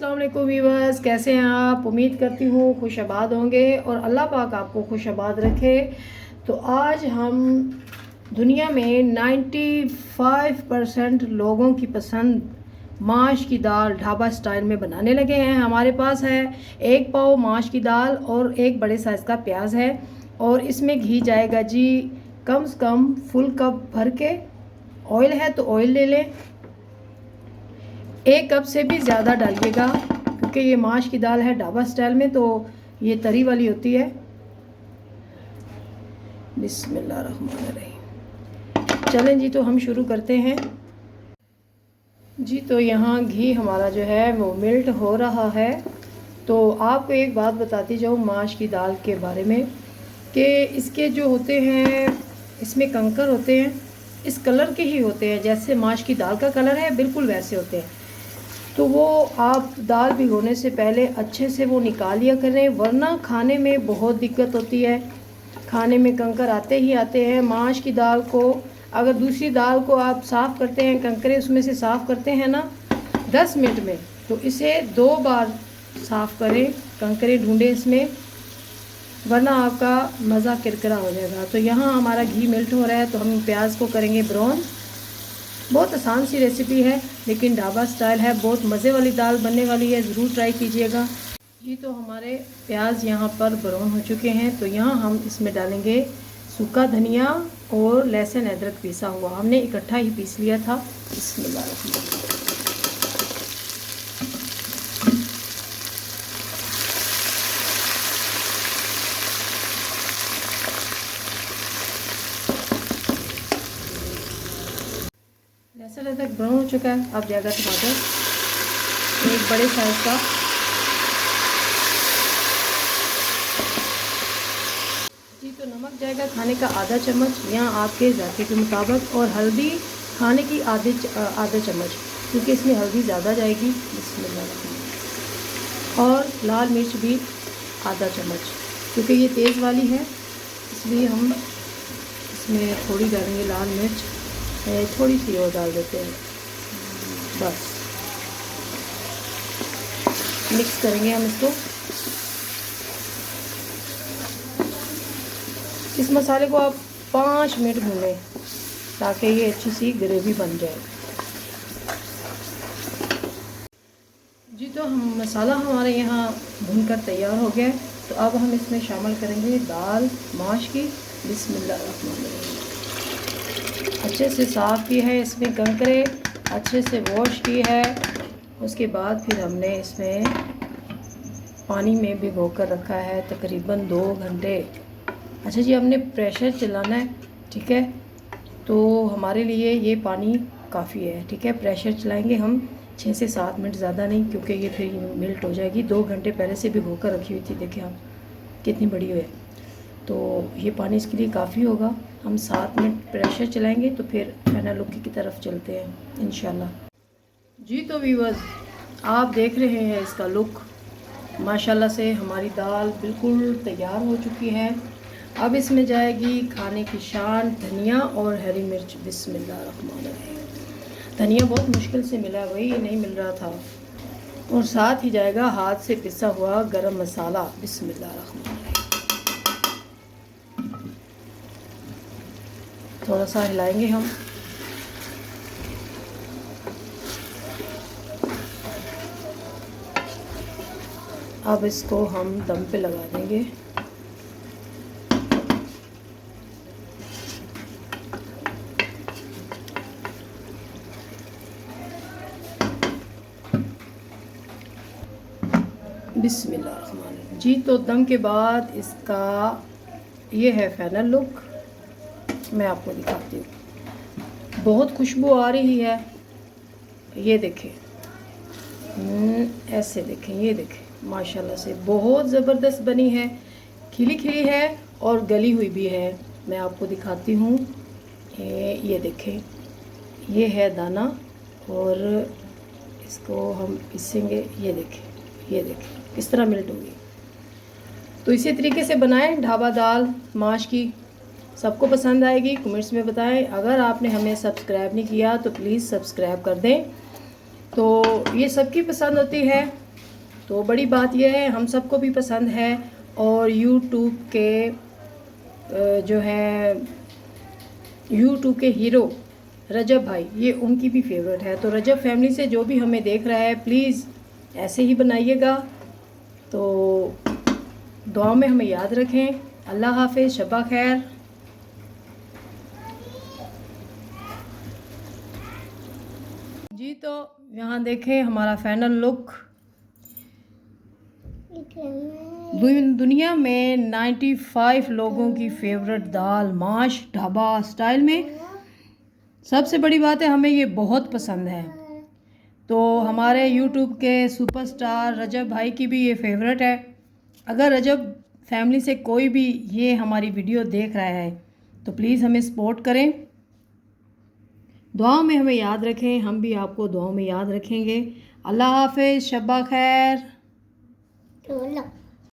अस्सलाम वालेकुम व्यूअर्स, कैसे हैं आप। उम्मीद करती हूँ खुश आबाद होंगे और अल्लाह पाक आपको खुश आबाद रखे। तो आज हम दुनिया में 95% लोगों की पसंद माश की दाल ढाबा स्टाइल में बनाने लगे हैं। हमारे पास है 1 पाव माश की दाल और एक बड़े साइज़ का प्याज है और इसमें घी जाएगा जी कम से कम फुल कप भर के। ऑयल है तो ऑयल ले लें, 1 कप से भी ज़्यादा डालिएगा क्योंकि ये माश की दाल है ढाबा स्टाइल में तो ये तरी वाली होती है। बिस्मिल्लाहिर्रहमानिर्रहीम। चलें जी, तो हम शुरू करते हैं जी। तो यहाँ घी हमारा जो है वो मेल्ट हो रहा है। तो आपको एक बात बताती जाऊँ माश की दाल के बारे में कि इसके जो होते हैं इसमें कंकर होते हैं, इस कलर के ही होते हैं जैसे माश की दाल का कलर है, बिल्कुल वैसे होते हैं। तो वो आप दाल भिगोने से पहले अच्छे से वो निकाल लिया करें, वरना खाने में बहुत दिक्कत होती है। खाने में कंकर आते ही आते हैं। माश की दाल को अगर दूसरी दाल को आप साफ़ करते हैं, कंकरे उसमें से साफ़ करते हैं ना 10 मिनट में, तो इसे 2 बार साफ़ करें, कंकरे ढूंढें इसमें, वरना आपका मज़ा किरकिरा हो जाएगा। तो यहाँ हमारा घी मेल्ट हो रहा है तो हम प्याज को करेंगे ब्राउन। बहुत आसान सी रेसिपी है लेकिन ढाबा स्टाइल है, बहुत मज़े वाली दाल बनने वाली है, ज़रूर ट्राई कीजिएगा जी। तो हमारे प्याज यहाँ पर ब्राउन हो चुके हैं तो यहाँ हम इसमें डालेंगे सूखा धनिया और लहसुन अदरक पीसा हुआ, हमने इकट्ठा ही पीस लिया था। बिस्मिल्लाह। लहसुन अदरक ब्राउन हो चुका है, अब जाएगा टमाटर, एक बड़े साइज़ का। जी तो नमक जाएगा खाने का आधा चम्मच, यहाँ आपके जायके के मुताबिक, और हल्दी खाने की आधा चम्मच क्योंकि इसमें हल्दी ज़्यादा जाएगी। बिस्मिल्लाह। और लाल मिर्च भी आधा चम्मच क्योंकि ये तेज़ वाली है इसलिए हम इसमें थोड़ी डालेंगे लाल मिर्च, थोड़ी सी और डाल देते हैं बस। मिक्स करेंगे हम इसको। इस मसाले को आप 5 मिनट भूनें ताकि ये अच्छी सी ग्रेवी बन जाए जी। तो हम मसाला हमारे यहाँ भूनकर तैयार हो गया, तो अब हम इसमें शामिल करेंगे दाल माश की। बिस्मिल्लाहिर्रहमानिर्रहीम। अच्छे से साफ़ की है, इसमें कंकरे अच्छे से वॉश की है। उसके बाद फिर हमने इसमें पानी में भिगो कर रखा है तकरीबन 2 घंटे। अच्छा जी, हमने प्रेशर चलाना है, ठीक है, तो हमारे लिए ये पानी काफ़ी है, ठीक है। प्रेशर चलाएंगे हम 6 से 7 मिनट, ज़्यादा नहीं क्योंकि ये फिर मेल्ट हो जाएगी। 2 घंटे पहले से भिगो कर रखी हुई थी, देखिए आप कितनी बड़ी है, तो ये पानी इसके लिए काफ़ी होगा। हम 7 मिनट प्रेशर चलाएंगे तो फिर फाइनल लुक की तरफ चलते हैं इंशाल्लाह जी। तो व्यूअर्स आप देख रहे हैं इसका लुक, माशाल्लाह से हमारी दाल बिल्कुल तैयार हो चुकी है। अब इसमें जाएगी खाने की शान धनिया और हरी मिर्च। बिस्मिल्लाहिर्रहमानिर्रहीम। धनिया बहुत मुश्किल से मिला, वही नहीं मिल रहा था, और साथ ही जाएगा हाथ से पिसा हुआ गरम मसाला। बिस्मिल्लाहिर्रहमानिर्रहीम। थोड़ा सा हिलाएंगे हम। अब इसको हम दम पे लगा देंगे। बिस्मिल्लाह जी। तो दम के बाद इसका ये है फाइनल लुक, मैं आपको दिखाती हूँ। बहुत खुशबू आ रही है, ये देखें, ऐसे देखें, ये देखें, माशाल्लाह से बहुत ज़बरदस्त बनी है, खिली खिली है और गली हुई भी है। मैं आपको दिखाती हूँ, ये देखें, ये है दाना और इसको हम पीसेंगे। ये देखें, ये देखें किस तरह मेल्ट होगी। तो इसी तरीके से बनाएं ढाबा दाल माश की, सबको पसंद आएगी। कमेंट्स में बताएं। अगर आपने हमें सब्सक्राइब नहीं किया तो प्लीज़ सब्सक्राइब कर दें। तो ये सबकी पसंद होती है तो बड़ी बात यह है हम सबको भी पसंद है, और यूट्यूब के जो है यूट्यूब के हीरो रजब भाई, ये उनकी भी फेवरेट है। तो रजब फैमिली से जो भी हमें देख रहा है प्लीज़ ऐसे ही बनाइएगा। तो दुआ में हमें याद रखें। अल्लाह हाफिज़, शब्बा खैर। जी तो यहाँ देखें हमारा फाइनल लुक। दुनिया में 95 लोगों की फेवरेट दाल माश ढाबा स्टाइल में। सबसे बड़ी बात है हमें ये बहुत पसंद है। तो हमारे यूट्यूब के सुपरस्टार रजब भाई की भी ये फेवरेट है। अगर रजब फैमिली से कोई भी ये हमारी वीडियो देख रहा है तो प्लीज़ हमें सपोर्ट करें, दुआ में हमें याद रखें, हम भी आपको दुआ में याद रखेंगे। अल्लाह हाफिज़, शब्बा खैर।